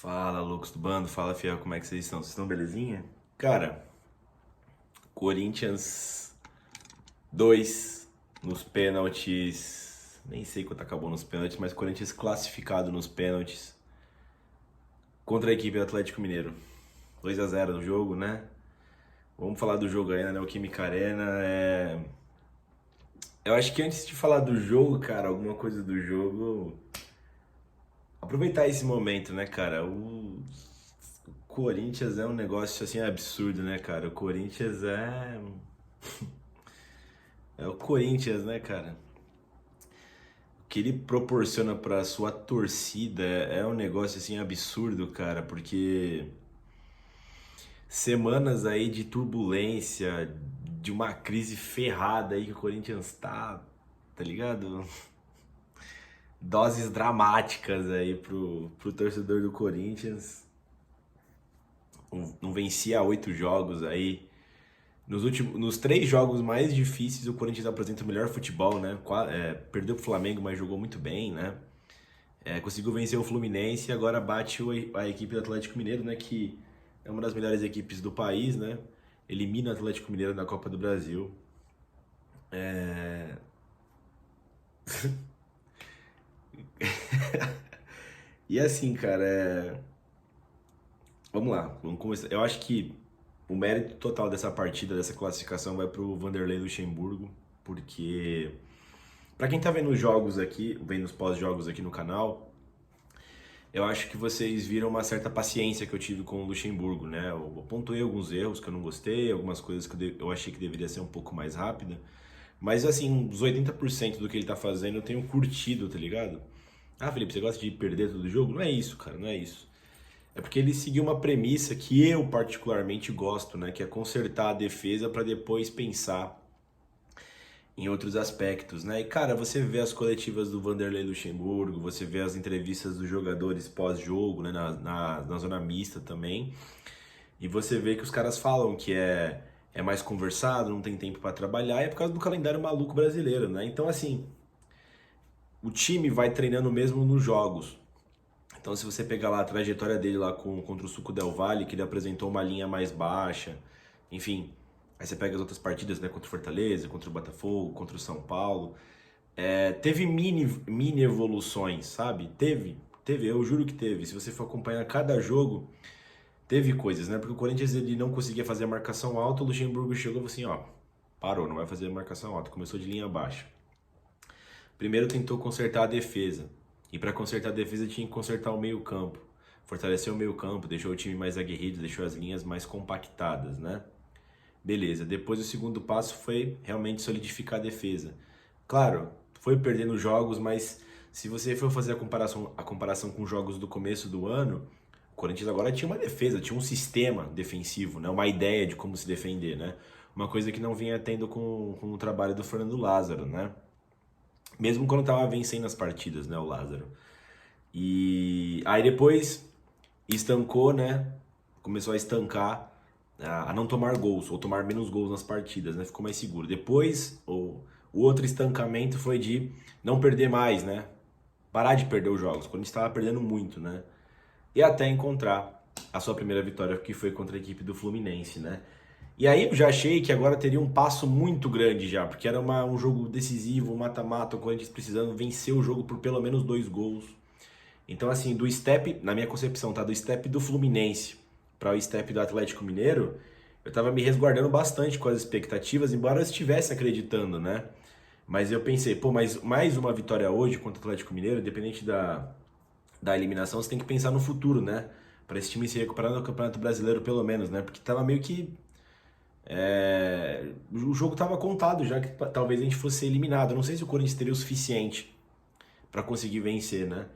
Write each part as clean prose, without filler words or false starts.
Fala, loucos do bando, fala, fiel, como é que vocês estão? Vocês estão belezinha? Cara, Corinthians 2 nos pênaltis. Nem sei quanto acabou nos pênaltis, mas Corinthians classificado nos pênaltis contra a equipe do Atlético Mineiro. 2-0 no jogo, né? Vamos falar do jogo aí na Neoquímica Arena. Eu acho que antes de falar do jogo, cara, alguma coisa do jogo. Aproveitar esse momento, né, cara? O Corinthians é um negócio assim absurdo, né, cara? O Corinthians é o Corinthians, né, cara? O que ele proporciona pra sua torcida é um negócio assim absurdo, cara, porque semanas aí de turbulência, de uma crise ferrada aí que o Corinthians tá ligado? Doses dramáticas aí pro torcedor do Corinthians. Não vencia há 8 jogos aí. Nos 3 jogos mais difíceis, o Corinthians apresenta o melhor futebol, né? Perdeu pro Flamengo, mas jogou muito bem, né? Conseguiu vencer o Fluminense e agora bate a equipe do Atlético Mineiro, né? Que é uma das melhores equipes do país, né? Elimina o Atlético Mineiro na Copa do Brasil. E assim, cara, vamos lá, vamos começar. Eu acho que o mérito total dessa partida, dessa classificação, vai pro Vanderlei Luxemburgo, porque pra quem tá vendo os jogos aqui, vendo os pós-jogos aqui no canal, eu acho que vocês viram uma certa paciência que eu tive com o Luxemburgo, né? Eu pontuei alguns erros que eu não gostei, algumas coisas que eu achei que deveria ser um pouco mais rápida, mas assim, uns 80% do que ele tá fazendo eu tenho curtido, tá ligado? Ah, Felipe, você gosta de perder todo jogo? Não é isso, cara, não é isso. É porque ele seguiu uma premissa que eu particularmente gosto, né? Que é consertar a defesa para depois pensar em outros aspectos, né? E cara, você vê as coletivas do Vanderlei Luxemburgo, você vê as entrevistas dos jogadores pós-jogo, né? Na zona mista também, e você vê que os caras falam que é mais conversado, não tem tempo para trabalhar, e é por causa do calendário maluco brasileiro, né? Então, assim, o time vai treinando mesmo nos jogos. Então, se você pegar lá a trajetória dele lá contra o Suco Del Valle, que ele apresentou uma linha mais baixa, enfim. Aí você pega as outras partidas, né? Contra o Fortaleza, contra o Botafogo, contra o São Paulo. Teve mini evoluções, sabe? Teve, eu juro que teve. Se você for acompanhar cada jogo, teve coisas, né? Porque o Corinthians ele não conseguia fazer a marcação alta, o Luxemburgo chegou e falou assim, ó, parou, não vai fazer a marcação alta, começou de linha baixa. Primeiro tentou consertar a defesa. E para consertar a defesa tinha que consertar o meio-campo. Fortaleceu o meio-campo, deixou o time mais aguerrido, deixou as linhas mais compactadas, né? Beleza. Depois o segundo passo foi realmente solidificar a defesa. Claro, foi perdendo jogos, mas se você for fazer a comparação com os jogos do começo do ano, o Corinthians agora tinha uma defesa, tinha um sistema defensivo, né? Uma ideia de como se defender, né? Uma coisa que não vinha tendo com o trabalho do Fernando Lázaro, né? Mesmo quando tava vencendo as partidas, né, o Lázaro. E aí depois estancou, né? Começou a estancar, a não tomar gols, ou tomar menos gols nas partidas, né? Ficou mais seguro. Depois, o outro estancamento foi de não perder mais, né? Parar de perder os jogos, quando estava perdendo muito, né? E até encontrar a sua primeira vitória, que foi contra a equipe do Fluminense, né? E aí eu já achei que agora teria um passo muito grande já, porque era um jogo decisivo, um mata-mata, o Corinthians precisando vencer o jogo por pelo menos 2 gols. Então, assim, do step, na minha concepção, tá? Do step do Fluminense para o step do Atlético Mineiro, eu tava me resguardando bastante com as expectativas, embora eu estivesse acreditando, né? Mas eu pensei, pô, mas mais uma vitória hoje contra o Atlético Mineiro, independente da eliminação, você tem que pensar no futuro, né? Para esse time se recuperar no Campeonato Brasileiro, pelo menos, né? Porque tava meio que o jogo estava contado já que talvez a gente fosse eliminado. Eu não sei se o Corinthians teria o suficiente para conseguir vencer, né?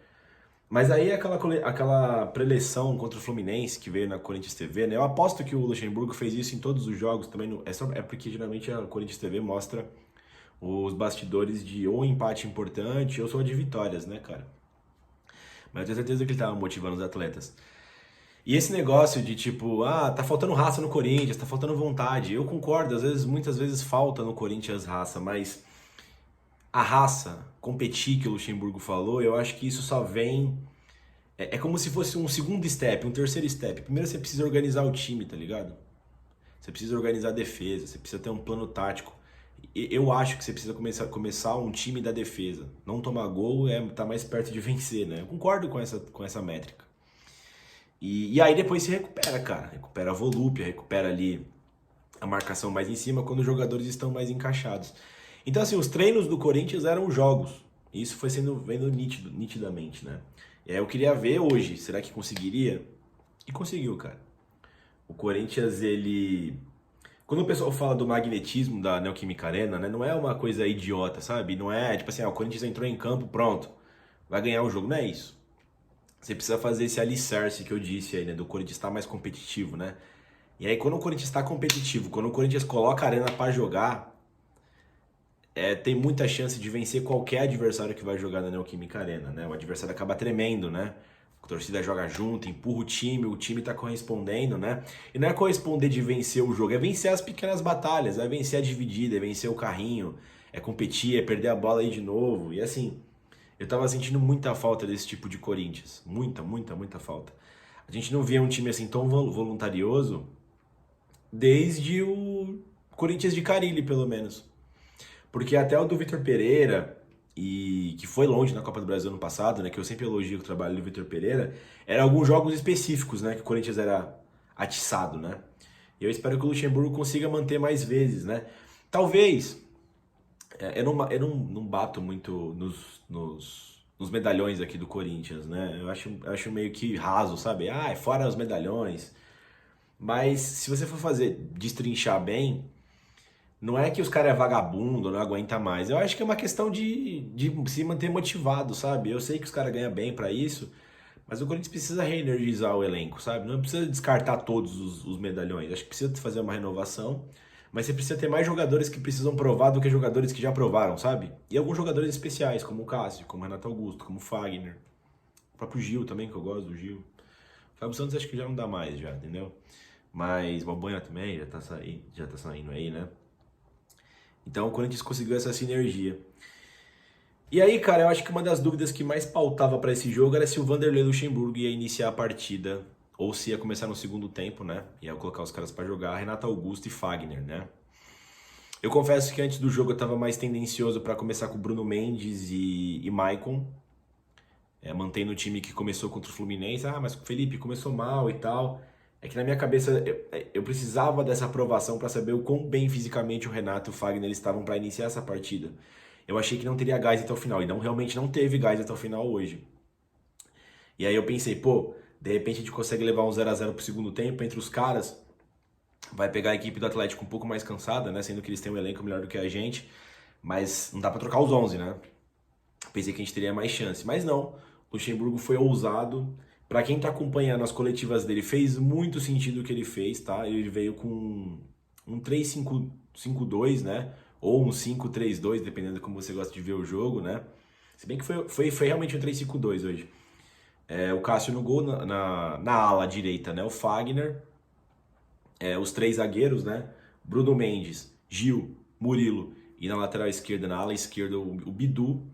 Mas aí aquela preleção contra o Fluminense que veio na Corinthians TV, né? Eu aposto que o Luxemburgo fez isso em todos os jogos também. É porque geralmente a Corinthians TV mostra os bastidores de ou empate importante ou só de vitórias, né, cara? Mas eu tenho certeza que ele tava motivando os atletas. E esse negócio de tipo, tá faltando raça no Corinthians, tá faltando vontade. Eu concordo, muitas vezes falta no Corinthians raça, mas a raça, competir que o Luxemburgo falou, eu acho que isso só vem. É como se fosse um segundo step, um terceiro step. Primeiro você precisa organizar o time, tá ligado? Você precisa organizar a defesa, você precisa ter um plano tático. Eu acho que você precisa começar um time da defesa. Não tomar gol é tá mais perto de vencer, né? Eu concordo com essa métrica. E aí depois se recupera, cara. Recupera a volúpia, recupera ali a marcação mais em cima quando os jogadores estão mais encaixados. Então, assim, os treinos do Corinthians eram jogos. E isso foi sendo vendo nitidamente, né? E aí eu queria ver hoje, será que conseguiria? E conseguiu, cara. O Corinthians, ele... Quando o pessoal fala do magnetismo da Neoquímica Arena, né? Não é uma coisa idiota, sabe? Não é tipo assim, o Corinthians entrou em campo, pronto. Vai ganhar o jogo. Não é isso. Você precisa fazer esse alicerce que eu disse aí, né? Do Corinthians estar mais competitivo, né? E aí, quando o Corinthians está competitivo, quando o Corinthians coloca a arena para jogar, tem muita chance de vencer qualquer adversário que vai jogar na Neoquímica Arena, né? O adversário acaba tremendo, né? A torcida joga junto, empurra o time tá correspondendo, né? E não é corresponder de vencer o jogo, é vencer as pequenas batalhas, é vencer a dividida, é vencer o carrinho, é competir, é perder a bola aí de novo. E assim, eu tava sentindo muita falta desse tipo de Corinthians. Muita falta. A gente não via um time assim tão voluntarioso desde o Corinthians de Carille, pelo menos. Porque até o do Vitor Pereira, e que foi longe na Copa do Brasil ano passado, né? Que eu sempre elogio o trabalho do Vitor Pereira, eram alguns jogos específicos, né? Que o Corinthians era atiçado, né? E eu espero que o Luxemburgo consiga manter mais vezes, né? Talvez, eu não bato muito nos medalhões aqui do Corinthians, né? Eu acho meio que raso, sabe? Ah, é fora os medalhões. Mas se você for fazer, destrinchar bem, não é que os caras é vagabundo, não aguenta mais. Eu acho que é uma questão de se manter motivado, sabe? Eu sei que os caras ganham bem pra isso, mas o Corinthians precisa reenergizar o elenco, sabe? Não precisa descartar todos os medalhões. Acho que precisa fazer uma renovação, mas você precisa ter mais jogadores que precisam provar do que jogadores que já provaram, sabe? E alguns jogadores especiais, como o Cássio, como o Renato Augusto, como o Fagner. O próprio Gil também, que eu gosto do Gil. O Fábio Santos acho que já não dá mais, já, entendeu? Mas o Balbuena também já tá saindo aí, né? Então o Corinthians conseguiu essa sinergia. E aí, cara, eu acho que uma das dúvidas que mais pautava para esse jogo era se o Vanderlei Luxemburgo ia iniciar a partida ou se ia começar no segundo tempo, né? Ia colocar os caras para jogar, Renato Augusto e Fagner, né? Eu confesso que antes do jogo eu tava mais tendencioso para começar com Bruno Mendes e Maicon, mantendo o time que começou contra o Fluminense. Ah, mas o Felipe começou mal e tal. É que na minha cabeça eu precisava dessa aprovação para saber o quão bem fisicamente o Renato e o Fagner estavam para iniciar essa partida. Eu achei que não teria gás até o final, e realmente não teve gás até o final hoje. E aí eu pensei, pô, de repente a gente consegue levar um 0 a 0 pro segundo tempo entre os caras, vai pegar a equipe do Atlético um pouco mais cansada, né, sendo que eles têm um elenco melhor do que a gente, mas não dá pra trocar os 11, né? Pensei que a gente teria mais chance, mas não. O Luxemburgo foi ousado. Pra quem tá acompanhando as coletivas dele, fez muito sentido o que ele fez, tá? Ele veio com um 3-5-2, né? Ou um 5-3-2, dependendo de como você gosta de ver o jogo, né? Se bem que foi realmente um 3-5-2 hoje. O Cássio no gol, na ala direita, né? O Fagner, os três zagueiros, né? Bruno Mendes, Gil, Murilo. E na lateral esquerda, na ala esquerda, o Bidu.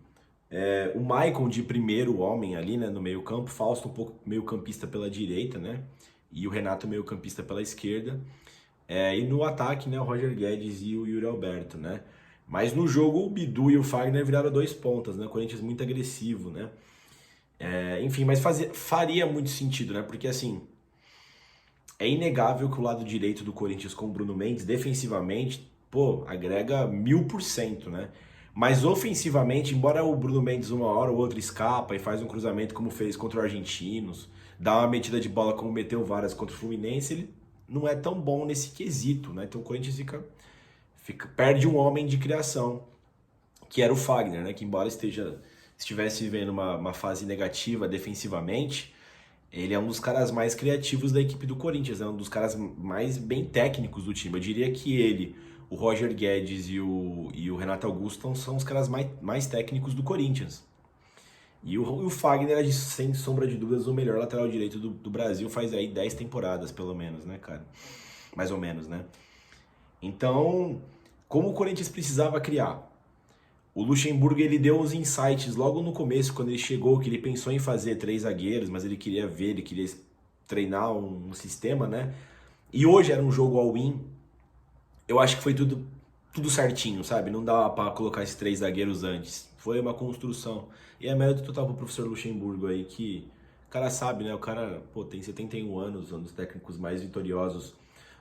O Maicon de primeiro homem ali, né, no meio campo, Fausto um pouco meio campista pela direita, né, e o Renato meio campista pela esquerda, e no ataque, né, o Roger Guedes e o Yuri Alberto, né, mas no jogo o Bidu e o Fagner viraram dois pontas, né, o Corinthians muito agressivo, né, enfim, mas faria muito sentido, né, porque assim, é inegável que o lado direito do Corinthians com o Bruno Mendes, defensivamente, pô, agrega 1000%, né? Mas ofensivamente, embora o Bruno Mendes uma hora ou outra escapa e faz um cruzamento como fez contra o Argentinos, dá uma metida de bola como meteu várias contra o Fluminense, ele não é tão bom nesse quesito, né? Então o Corinthians perde um homem de criação, que era o Fagner, né? Que embora estivesse vivendo uma fase negativa defensivamente, ele é um dos caras mais criativos da equipe do Corinthians, é um dos caras mais bem técnicos do time. Eu diria que ele, o Roger Guedes e o Renato Augusto são os caras mais técnicos do Corinthians. E o Fagner é, sem sombra de dúvidas, o melhor lateral direito do Brasil faz aí 10 temporadas, pelo menos, né, cara? Mais ou menos, né? Então, como o Corinthians precisava criar? O Luxemburgo, ele deu uns insights logo no começo, quando ele chegou, que ele pensou em fazer 3 zagueiros, mas ele queria ver, ele queria treinar um sistema, né? E hoje era um jogo all-in. Eu acho que foi tudo certinho, sabe? Não dava pra colocar esses 3 zagueiros antes. Foi uma construção. E é mérito total pro professor Luxemburgo aí, que o cara sabe, né? O cara, pô, tem 71 anos, um dos técnicos mais vitoriosos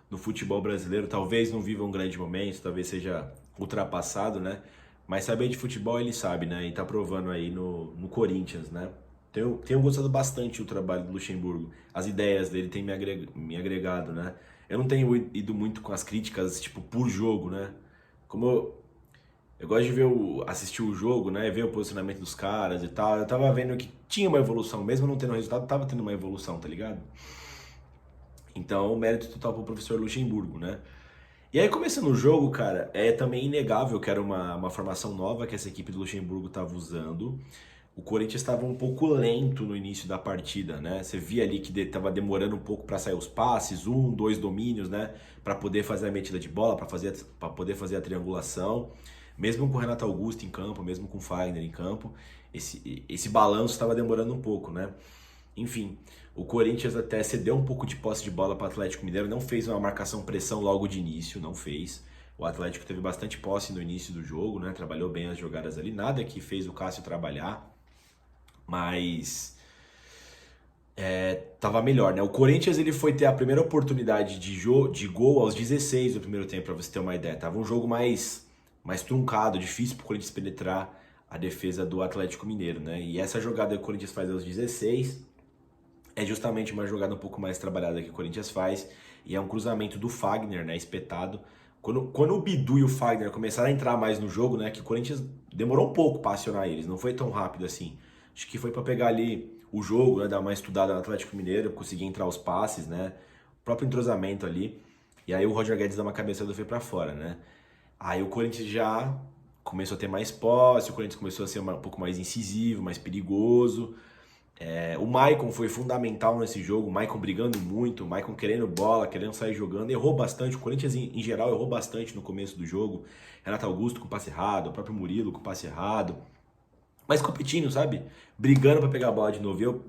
no futebol brasileiro. Talvez não viva um grande momento, talvez seja ultrapassado, né? Mas saber de futebol ele sabe, né? E tá provando aí no Corinthians, né? Tenho gostado bastante do trabalho do Luxemburgo. As ideias dele têm me agregado, né? Eu não tenho ido muito com as críticas, tipo, por jogo, né? Como eu gosto de ver assistir o jogo, né? Ver o posicionamento dos caras e tal. Eu tava vendo que tinha uma evolução, mesmo não tendo resultado, tava tendo uma evolução, tá ligado? Então, mérito total pro professor Luxemburgo, né? E aí, começando o jogo, cara, é também inegável que era uma formação nova que essa equipe do Luxemburgo estava usando. O Corinthians estava um pouco lento no início da partida, né? Você via ali que estava demorando um pouco para sair os passes, 1, 2 domínios, né? Para poder fazer a metida de bola, para poder fazer a triangulação. Mesmo com o Renato Augusto em campo, mesmo com o Fagner em campo, esse balanço estava demorando um pouco, né? Enfim, o Corinthians até cedeu um pouco de posse de bola para o Atlético Mineiro, não fez uma marcação-pressão logo de início, não fez. O Atlético teve bastante posse no início do jogo, né? Trabalhou bem as jogadas ali, nada que fez o Cássio trabalhar, mas tava melhor, né? O Corinthians ele foi ter a primeira oportunidade de gol aos 16 do primeiro tempo, para você ter uma ideia. Tava um jogo mais truncado, difícil pro Corinthians penetrar a defesa do Atlético Mineiro, né? E essa jogada que o Corinthians faz aos 16 é justamente uma jogada um pouco mais trabalhada que o Corinthians faz, e é um cruzamento do Fagner, né, espetado. Quando o Bidu e o Fagner começaram a entrar mais no jogo, né, que o Corinthians demorou um pouco para acionar eles, não foi tão rápido assim. Acho que foi para pegar ali o jogo, né, dar uma estudada no Atlético Mineiro, conseguir entrar os passes, né, o próprio entrosamento ali. E aí o Roger Guedes dá uma cabeçada e foi para fora, né. Aí o Corinthians já começou a ter mais posse, o Corinthians começou a ser um pouco mais incisivo, mais perigoso. O Maicon foi fundamental nesse jogo, o Maicon brigando muito, o Maicon querendo bola, querendo sair jogando, errou bastante, o Corinthians em geral errou bastante no começo do jogo, Renato Augusto com passe errado, o próprio Murilo com passe errado, mas competindo, sabe? Brigando pra pegar a bola de novo,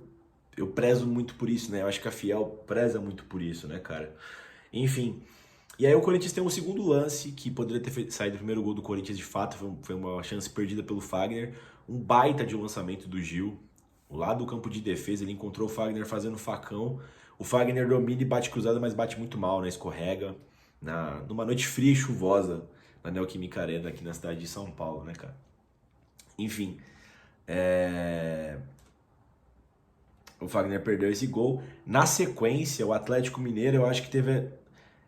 eu prezo muito por isso, né? Eu acho que a Fiel preza muito por isso, né, cara? Enfim, e aí o Corinthians tem um segundo lance, que poderia ter saído o primeiro gol do Corinthians de fato, foi uma chance perdida pelo Fagner, um baita de um lançamento do Gil, lá do campo de defesa, ele encontrou o Fagner fazendo facão. O Fagner domina e bate cruzada, mas bate muito mal, né? Escorrega. Numa noite fria e chuvosa na Neoquímica Arena, aqui na cidade de São Paulo, né, cara? Enfim, o Fagner perdeu esse gol. Na sequência, o Atlético Mineiro, eu acho que teve.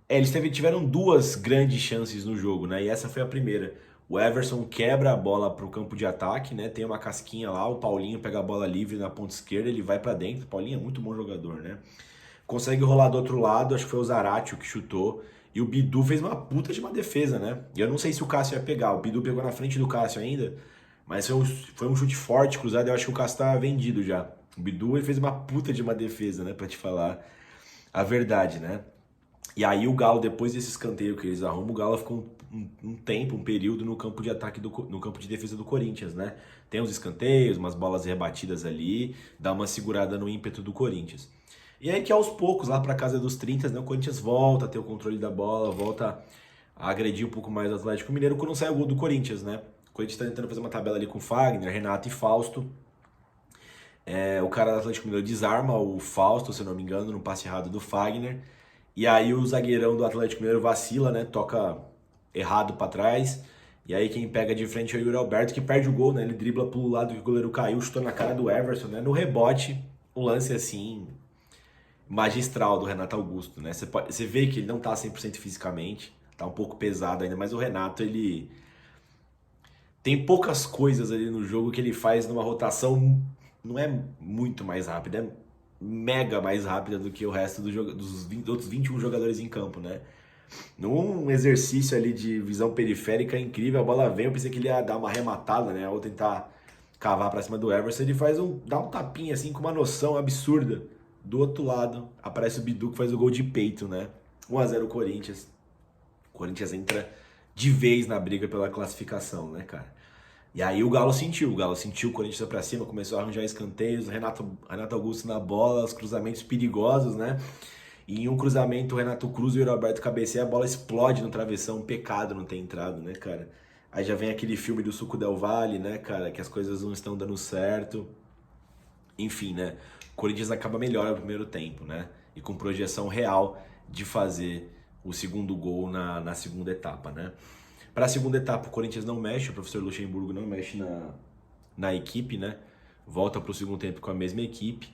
Eles tiveram 2 grandes chances no jogo, né? E essa foi a primeira. O Everson quebra a bola pro campo de ataque, né? Tem uma casquinha lá, o Paulinho pega a bola livre na ponta esquerda, ele vai para dentro. O Paulinho é muito bom jogador, né? Consegue rolar do outro lado, acho que foi o Zaratio que chutou. E o Bidu fez uma puta de uma defesa, né? E eu não sei se o Cássio ia pegar. O Bidu pegou na frente do Cássio ainda, mas foi um chute forte, cruzado. Eu acho que o Cássio tava vendido já. O Bidu ele fez uma puta de uma defesa, né? Pra te falar a verdade, né? E aí o Galo, depois desse escanteio que eles arrumam, o Galo ficou um tempo, um período no campo de ataque, no campo de defesa do Corinthians, né? Tem uns escanteios, umas bolas rebatidas ali, dá uma segurada no ímpeto do Corinthians. E aí que aos poucos, lá pra casa dos 30, né, o Corinthians volta a ter o controle da bola, volta a agredir um pouco mais o Atlético Mineiro quando sai o gol do Corinthians, né? O Corinthians tá tentando fazer uma tabela ali com Fagner, Renato e Fausto. O cara do Atlético Mineiro desarma o Fausto, se eu não me engano, no passe errado do Fagner. E aí o zagueirão do Atlético Mineiro vacila, né? Toca errado pra trás. E aí quem pega de frente é o Yuri Alberto, que perde o gol, né? Ele dribla pro lado que o goleiro caiu, chutou na cara do Everson, né? No rebote, um lance assim, magistral do Renato Augusto, né? Você vê que ele não tá 100% fisicamente, tá um pouco pesado ainda, mas o Renato, ele tem poucas coisas ali no jogo que ele faz numa rotação, não é muito mais rápida, é mega mais rápida do que o resto dos outros 21 jogadores em campo, né? Num exercício ali de visão periférica incrível, a bola vem, eu pensei que ele ia dar uma arrematada, né? Ou tentar cavar pra cima do Everson, ele dá um tapinha assim com uma noção absurda. Do outro lado, aparece o Bidu que faz o gol de peito, né? 1-0 Corinthians. O Corinthians entra de vez na briga pela classificação, né, cara? E aí o Galo sentiu, o Corinthians foi pra cima, começou a arranjar escanteios, Renato Augusto na bola, os cruzamentos perigosos, né? E em um cruzamento, o Renato Cruz e o Yuri Alberto cabeceia, a bola explode no travessão, um pecado não ter entrado, né, cara? Aí já vem aquele filme do Suco Del Valle, né, cara, que as coisas não estão dando certo. Enfim, né? O Corinthians acaba melhor no primeiro tempo, né? E com projeção real de fazer o segundo gol na segunda etapa, né? Para a segunda etapa, o Corinthians não mexe, o professor Luxemburgo não mexe na equipe, né? Volta para o segundo tempo com a mesma equipe.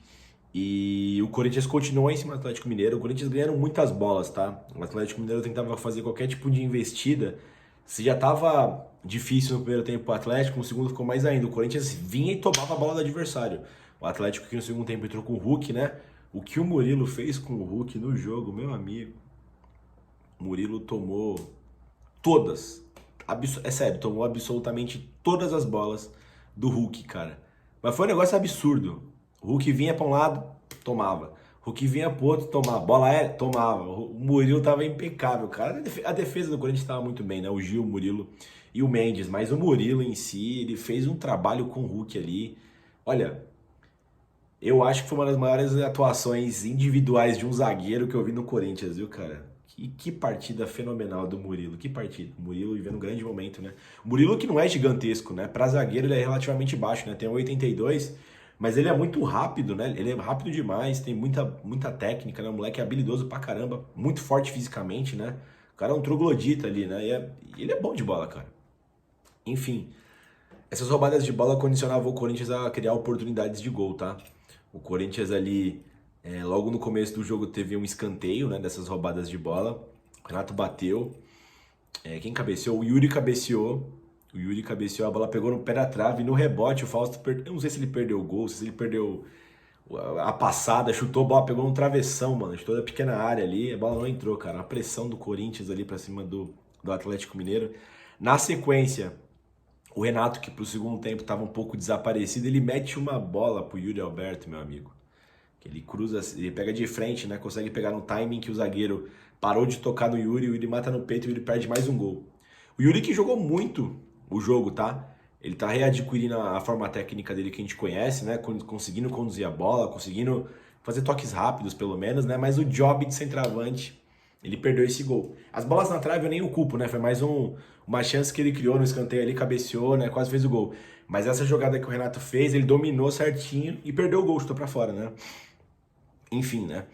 E o Corinthians continua em cima do Atlético Mineiro. O Corinthians ganhando muitas bolas, tá? O Atlético Mineiro tentava fazer qualquer tipo de investida. Se já tava difícil no primeiro tempo o Atlético, no segundo ficou mais ainda. O Corinthians vinha e tomava a bola do adversário. O Atlético que no segundo tempo entrou com o Hulk, né? O que o Murilo fez com o Hulk no jogo, meu amigo. O Murilo tomou todas. É sério, tomou absolutamente todas as bolas do Hulk, cara. Mas foi um negócio absurdo. O Hulk vinha pra um lado, tomava. O Hulk vinha pro outro, tomava. Bola é, tomava. O Murilo tava impecável, cara. A defesa do Corinthians tava muito bem, né? O Gil, o Murilo e o Mendes. Mas o Murilo em si, ele fez um trabalho com o Hulk ali. Olha, eu acho que foi uma das maiores atuações individuais de um zagueiro que eu vi no Corinthians, viu, cara? Que partida fenomenal do Murilo, que partida. O Murilo vivendo um grande momento, né? O Murilo que não é gigantesco, né? Pra zagueiro ele é relativamente baixo, né? Tem 1,82, mas ele é muito rápido, né? Ele é rápido demais, tem muita técnica, né? O moleque é habilidoso pra caramba, muito forte fisicamente, né? O cara é um troglodita ali, né? E ele é bom de bola, cara. Enfim, essas roubadas de bola condicionavam o Corinthians a criar oportunidades de gol, tá? O Corinthians ali, logo no começo do jogo, teve um escanteio, né, dessas roubadas de bola. O Renato bateu. Quem cabeceou? O Yuri cabeceou. O Yuri cabeceou, a bola pegou no pé da trave. E no rebote, o Fausto perdeu. Eu não sei se ele perdeu o gol, se ele perdeu a passada, chutou a bola, pegou no travessão, mano. Chutou da pequena área ali, a bola não entrou, cara. A pressão do Corinthians ali pra cima do Atlético Mineiro. Na sequência, o Renato, que pro segundo tempo estava um pouco desaparecido, ele mete uma bola pro Yuri Alberto, meu amigo. Que ele cruza, ele pega de frente, né? Consegue pegar no timing que o zagueiro parou de tocar no Yuri, o Yuri mata no peito e o Yuri perde mais um gol. O Yuri que jogou muito o jogo, tá? Ele tá readquirindo a forma técnica dele que a gente conhece, né? Conseguindo conduzir a bola, conseguindo fazer toques rápidos, pelo menos, né? Mas o job de centroavante, ele perdeu esse gol. As bolas na trave eu nem o culpo, né? Foi mais uma chance que ele criou no escanteio ali, cabeceou, né? Quase fez o gol. Mas essa jogada que o Renato fez, ele dominou certinho e perdeu o gol, chutou pra fora, né? Enfim, né?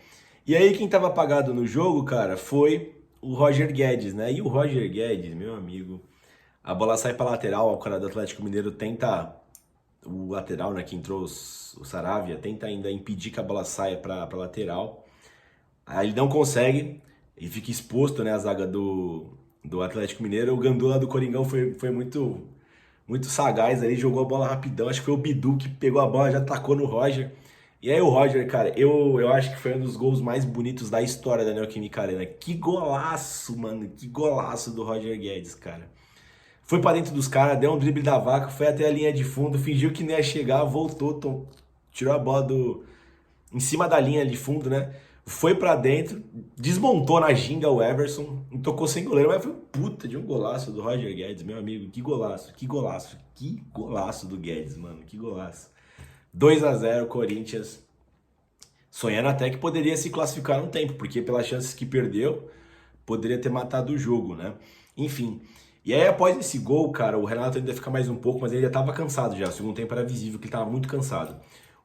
E aí quem tava apagado no jogo, cara, foi o Roger Guedes, né? E o Roger Guedes, meu amigo, a bola sai pra lateral, o cara do Atlético Mineiro tenta, o lateral, né, que entrou o Saravia, tenta ainda impedir que a bola saia pra lateral. Aí ele não consegue e fica exposto, né, a zaga do Atlético Mineiro. O Gandula do Coringão foi muito sagaz ali, jogou a bola rapidão. Acho que foi o Bidu que pegou a bola, já tacou no Roger. E aí o Roger, cara, eu acho que foi um dos gols mais bonitos da história da Neoquímica Arena. Que golaço, mano, que golaço do Roger Guedes, cara. Foi pra dentro dos caras, deu um drible da vaca, foi até a linha de fundo, fingiu que não ia chegar, voltou, tirou a bola em cima da linha de fundo, né? Foi pra dentro, desmontou na ginga o Everson, tocou sem goleiro, mas foi um puta de um golaço do Roger Guedes, meu amigo. Que golaço, que golaço, que golaço do Guedes, mano, que golaço. 2-0 Corinthians, sonhando até que poderia se classificar no tempo, porque pelas chances que perdeu, poderia ter matado o jogo, né? Enfim. E aí, após esse gol, cara, o Renato ainda fica mais um pouco, mas ele já tava cansado já. O segundo tempo era visível que ele tava muito cansado.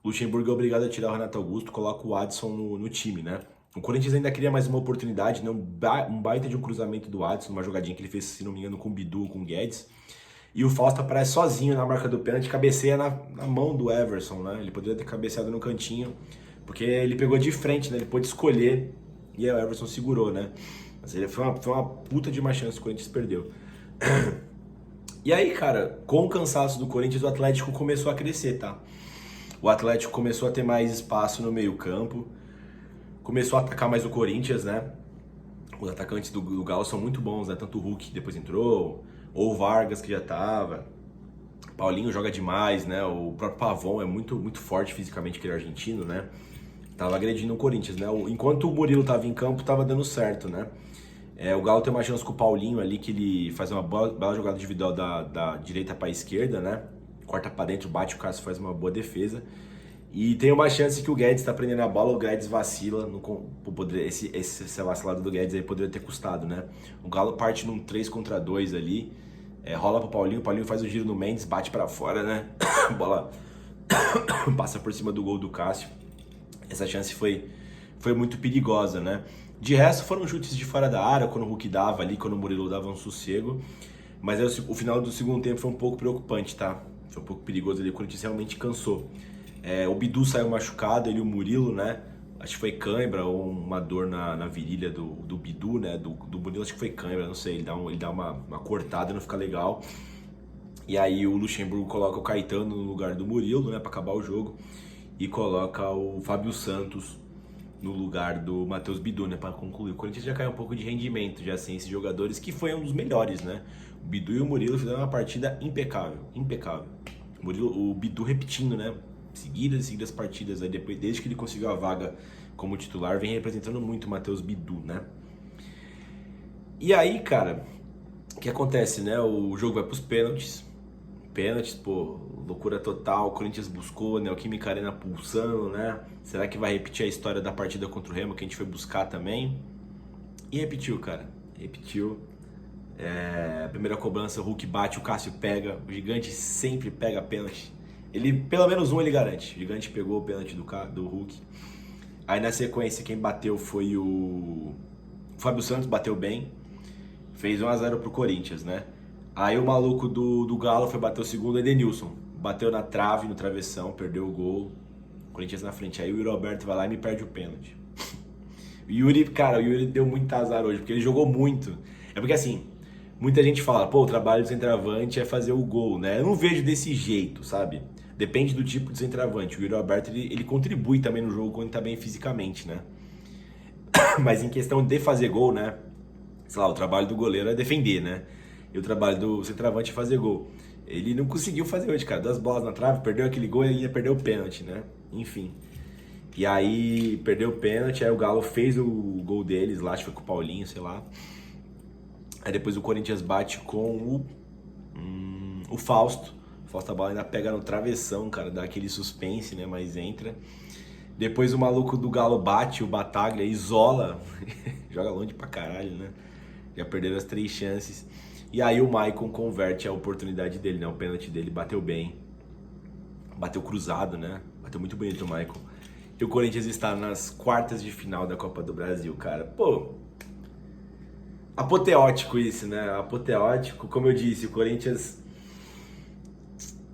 O Luxemburgo é obrigado a tirar o Renato Augusto, coloca o Adson no time, né? O Corinthians ainda queria mais uma oportunidade, né? Um baita de um cruzamento do Adson, uma jogadinha que ele fez, se não me engano, com o Bidu, com o Guedes. E o Fausto aparece sozinho na marca do pênalti, cabeceia na mão do Everson, né? Ele poderia ter cabeceado no cantinho, porque ele pegou de frente, né? Ele pôde escolher e aí o Everson segurou, né? Mas ele foi uma puta de uma chance que o Corinthians perdeu. E aí, cara, com o cansaço do Corinthians, o Atlético começou a crescer, tá? O Atlético começou a ter mais espaço no meio-campo, começou a atacar mais o Corinthians, né? Os atacantes do Galo são muito bons, né? Tanto o Hulk que depois entrou, ou o Vargas que já tava. Paulinho joga demais, né? O próprio Pavon é muito forte fisicamente, aquele argentino, né? Tava agredindo o Corinthians, né? Enquanto o Murilo tava em campo, tava dando certo, né? O Galo tem uma chance com o Paulinho ali, que ele faz uma bela jogada individual da direita para a esquerda, né? Corta para dentro, bate, o Cássio faz uma boa defesa. E tem uma chance que o Guedes tá prendendo a bola, o Guedes vacila. Esse vacilado do Guedes aí poderia ter custado, né? O Galo parte num 3 contra 2 ali, rola pro Paulinho, o Paulinho faz o giro no Mendes, bate para fora, né? A bola passa por cima do gol do Cássio. Essa chance foi muito perigosa, né? De resto, foram chutes de fora da área, quando o Hulk dava ali, quando o Murilo dava um sossego. Mas aí, o final do segundo tempo foi um pouco preocupante, tá? Foi um pouco perigoso ali, o Corinthians realmente cansou. O Bidu saiu machucado, ele e o Murilo, né? Acho que foi cãibra ou uma dor na virilha do Bidu, né? Do Murilo, acho que foi cãibra, não sei. Ele dá uma cortada e não fica legal. E aí o Luxemburgo coloca o Caetano no lugar do Murilo, né? Pra acabar o jogo. E coloca o Fábio Santos no lugar do Matheus Bidu, né, para concluir. O Corinthians já caiu um pouco de rendimento, já sem esses jogadores, que foi um dos melhores, né? O Bidu e o Murilo fizeram uma partida impecável, impecável. O Bidu repetindo, né, seguidas partidas, aí depois, desde que ele conseguiu a vaga como titular, vem representando muito o Matheus Bidu, né? E aí, cara, o que acontece, né? O jogo vai pros pênaltis, pô, loucura total, o Corinthians buscou, né, o Química Arena pulsando, né, será que vai repetir a história da partida contra o Remo, que a gente foi buscar também? E repetiu, cara, repetiu. A primeira cobrança, o Hulk bate, o Cássio pega, o Gigante sempre pega pênalti, ele, pelo menos um ele garante, o Gigante pegou o pênalti do Hulk. Aí na sequência, quem bateu foi o Fábio Santos, bateu bem, fez 1-0 pro Corinthians, né? Aí o maluco do Galo foi bater o segundo, Edenilson. Bateu na trave, no travessão, perdeu o gol. Corinthians na frente. Aí o Yuri Alberto vai lá e me perde o pênalti. O Yuri deu muito azar hoje, porque ele jogou muito. É porque assim, muita gente fala, pô, o trabalho do centroavante é fazer o gol, né? Eu não vejo desse jeito, sabe? Depende do tipo de centroavante. O Yuri Alberto, ele contribui também no jogo quando tá bem fisicamente, né? Mas em questão de fazer gol, né? Sei lá, o trabalho do goleiro é defender, né? E o trabalho do centroavante é fazer gol. Ele não conseguiu fazer hoje, cara. 2 bolas na trave, perdeu aquele gol e ia perder o pênalti, né? Enfim. E aí, perdeu o pênalti, aí o Galo fez o gol deles lá, acho que foi com o Paulinho, sei lá. Aí depois o Corinthians bate com o Fausto. O Fausto, a bola ainda pega no travessão, cara, dá aquele suspense, né? Mas entra. Depois o maluco do Galo bate, o Bataglia, isola. Joga longe pra caralho, né? Já perderam as 3 chances. E aí o Maicon converte a oportunidade dele, né? O pênalti dele bateu bem. Bateu cruzado, né? Bateu muito bonito o Maicon. E o Corinthians está nas quartas de final da Copa do Brasil, cara. Pô, apoteótico isso, né? Apoteótico. Como eu disse, o Corinthians,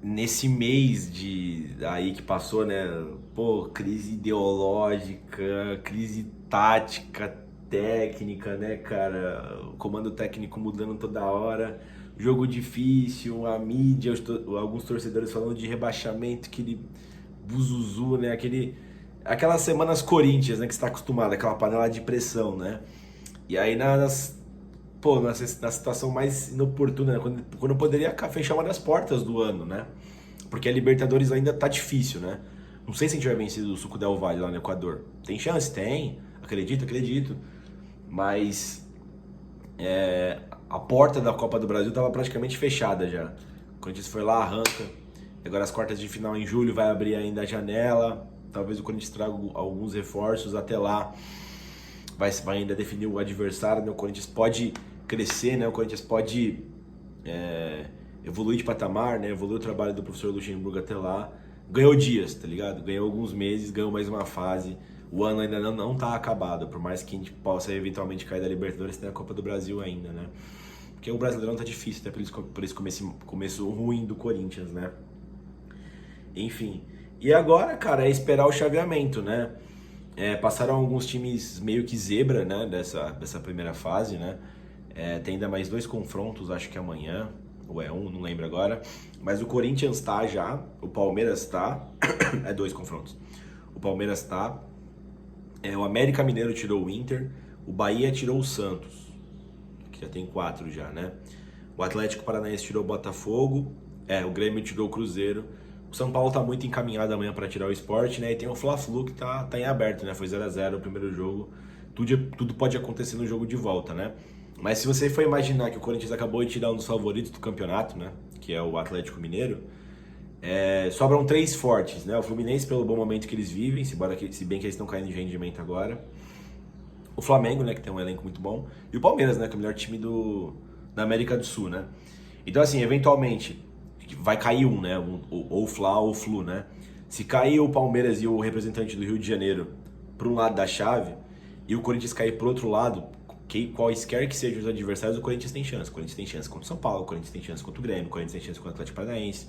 nesse mês aí que passou, né? Pô, crise ideológica, crise tática, técnica, né, cara? O comando técnico mudando toda hora, jogo difícil, a mídia, alguns torcedores falando de rebaixamento, aquele buzuzu, né? Aquelas semanas Corinthians, né, que você tá acostumado, aquela panela de pressão, né? E aí na situação mais inoportuna, né? Quando poderia fechar uma das portas do ano, né? Porque a Libertadores ainda tá difícil, né? Não sei se a gente vai vencer o Suco Del Valle lá no Equador. Tem chance? Tem. Acredito. Mas a porta da Copa do Brasil estava praticamente fechada já. O Corinthians foi lá, arranca. Agora as quartas de final em julho vai abrir ainda a janela. Talvez o Corinthians traga alguns reforços até lá. Vai ainda definir o adversário, né? O Corinthians pode crescer, né? O Corinthians pode evoluir de patamar, né? Evoluir o trabalho do professor Luxemburgo até lá. Ganhou dias, tá ligado? Ganhou alguns meses, ganhou mais uma fase. O ano ainda não tá acabado, por mais que a gente possa eventualmente cair da Libertadores, tem a Copa do Brasil ainda, né? Porque o Brasileirão tá difícil, até por esse começo ruim do Corinthians, né? Enfim. E agora, cara, é esperar o chaveamento, né? Passaram alguns times meio que zebra, né? Dessa primeira fase, né? Tem ainda mais 2 confrontos, acho que amanhã, ou é um, não lembro agora. Mas o Corinthians tá já, o Palmeiras tá, 2 confrontos. O Palmeiras tá, o América Mineiro tirou o Inter, o Bahia tirou o Santos, que já tem 4 já, né? O Atlético Paranaense tirou o Botafogo, o Grêmio tirou o Cruzeiro. O São Paulo tá muito encaminhado amanhã para tirar o Sport, né? E tem o Fla-Flu que tá em aberto, né? Foi 0-0 o primeiro jogo, tudo pode acontecer no jogo de volta, né? Mas se você for imaginar que o Corinthians acabou de tirar um dos favoritos do campeonato, né? Que é o Atlético Mineiro, sobram 3 fortes, né? O Fluminense pelo bom momento que eles vivem, se bem que eles estão caindo de rendimento agora. O Flamengo, né? Que tem um elenco muito bom. E o Palmeiras, né? Que é o melhor time da América do Sul, né? Então, assim, eventualmente, vai cair um, né? Ou o Fla ou o Flu, né? Se cair o Palmeiras e o representante do Rio de Janeiro para um lado da chave e o Corinthians cair pro outro lado, quaisquer que sejam os adversários, o Corinthians tem chance. O Corinthians tem chance contra o São Paulo, o Corinthians tem chance contra o Grêmio, o Corinthians tem chance contra o Atlético Paranaense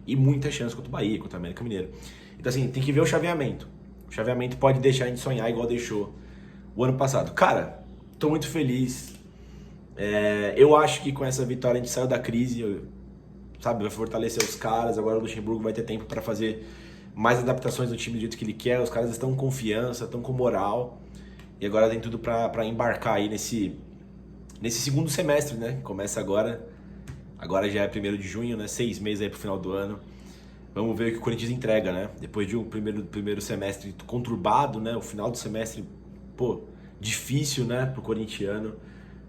e muita chance contra o Bahia, contra o América Mineiro. Então, assim, tem que ver o chaveamento. O chaveamento pode deixar a gente sonhar igual deixou o ano passado. Cara, tô muito feliz. Eu acho que com essa vitória a gente saiu da crise, sabe? Vai fortalecer os caras. Agora o Luxemburgo vai ter tempo para fazer mais adaptações do time do jeito que ele quer. Os caras estão com confiança, estão com moral. E agora tem tudo para embarcar aí nesse segundo semestre, né? Começa agora. Agora já é 1º de junho, né? 6 meses aí pro final do ano. Vamos ver o que o Corinthians entrega, né? Depois de um primeiro semestre conturbado, né? O final do semestre, pô, difícil, né? Pro corintiano.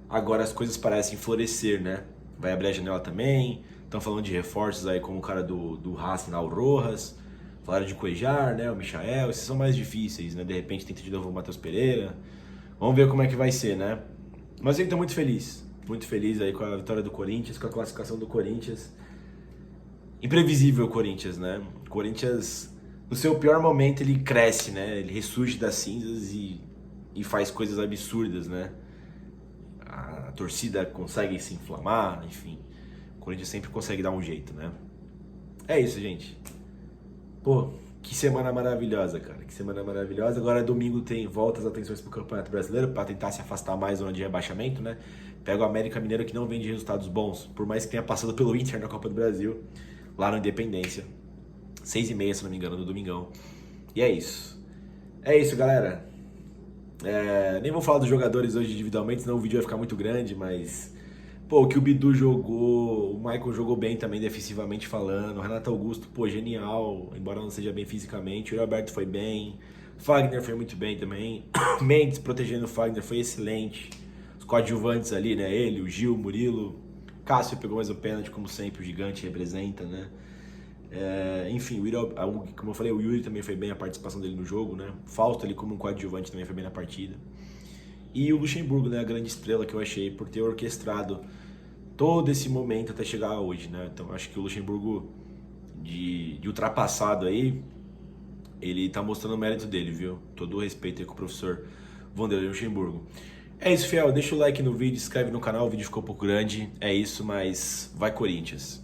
Agora as coisas parecem florescer, né? Vai abrir a janela também. Estão falando de reforços aí como o cara do Racing, o Rojas. Falaram de Cuejar, né? O Michael. Esses são mais difíceis, né? De repente tenta de novo o Matheus Pereira. Vamos ver como é que vai ser, né? Mas eu estou muito feliz. Muito feliz aí com a vitória do Corinthians, com a classificação do Corinthians. Imprevisível o Corinthians, né? O Corinthians, no seu pior momento, ele cresce, né? Ele ressurge das cinzas e faz coisas absurdas, né? A torcida consegue se inflamar, enfim. O Corinthians sempre consegue dar um jeito, né? É isso, gente. Pô, que semana maravilhosa, cara. Que semana maravilhosa. Agora domingo tem volta as atenções pro Campeonato Brasileiro para tentar se afastar mais da zona de rebaixamento, né? Pega o América Mineiro que não vem de resultados bons, por mais que tenha passado pelo Inter na Copa do Brasil, lá no Independência. 6h30, se não me engano, no domingão. E é isso. É isso, galera. Nem vou falar dos jogadores hoje individualmente, senão o vídeo vai ficar muito grande, mas... Pô, o que o Bidu jogou, o Michael jogou bem também defensivamente falando, o Renato Augusto, pô, genial, embora não seja bem fisicamente, o Roberto foi bem, o Fagner foi muito bem também, Mendes protegendo o Fagner foi excelente, os coadjuvantes ali, né, ele, o Gil, o Murilo, Cássio pegou mais o pênalti, como sempre, o gigante representa, né, enfim, como eu falei, o Yuri também foi bem, a participação dele no jogo, né, o Fausto ali como um coadjuvante também foi bem na partida. E o Luxemburgo, né, a grande estrela que eu achei por ter orquestrado todo esse momento até chegar hoje, né? Então acho que o Luxemburgo de ultrapassado aí, ele tá mostrando o mérito dele, viu? Todo o respeito aí com o professor Vanderlei Luxemburgo. É isso, fiel. Deixa o like no vídeo, se inscreve no canal, o vídeo ficou um pouco grande. É isso, mas vai Corinthians!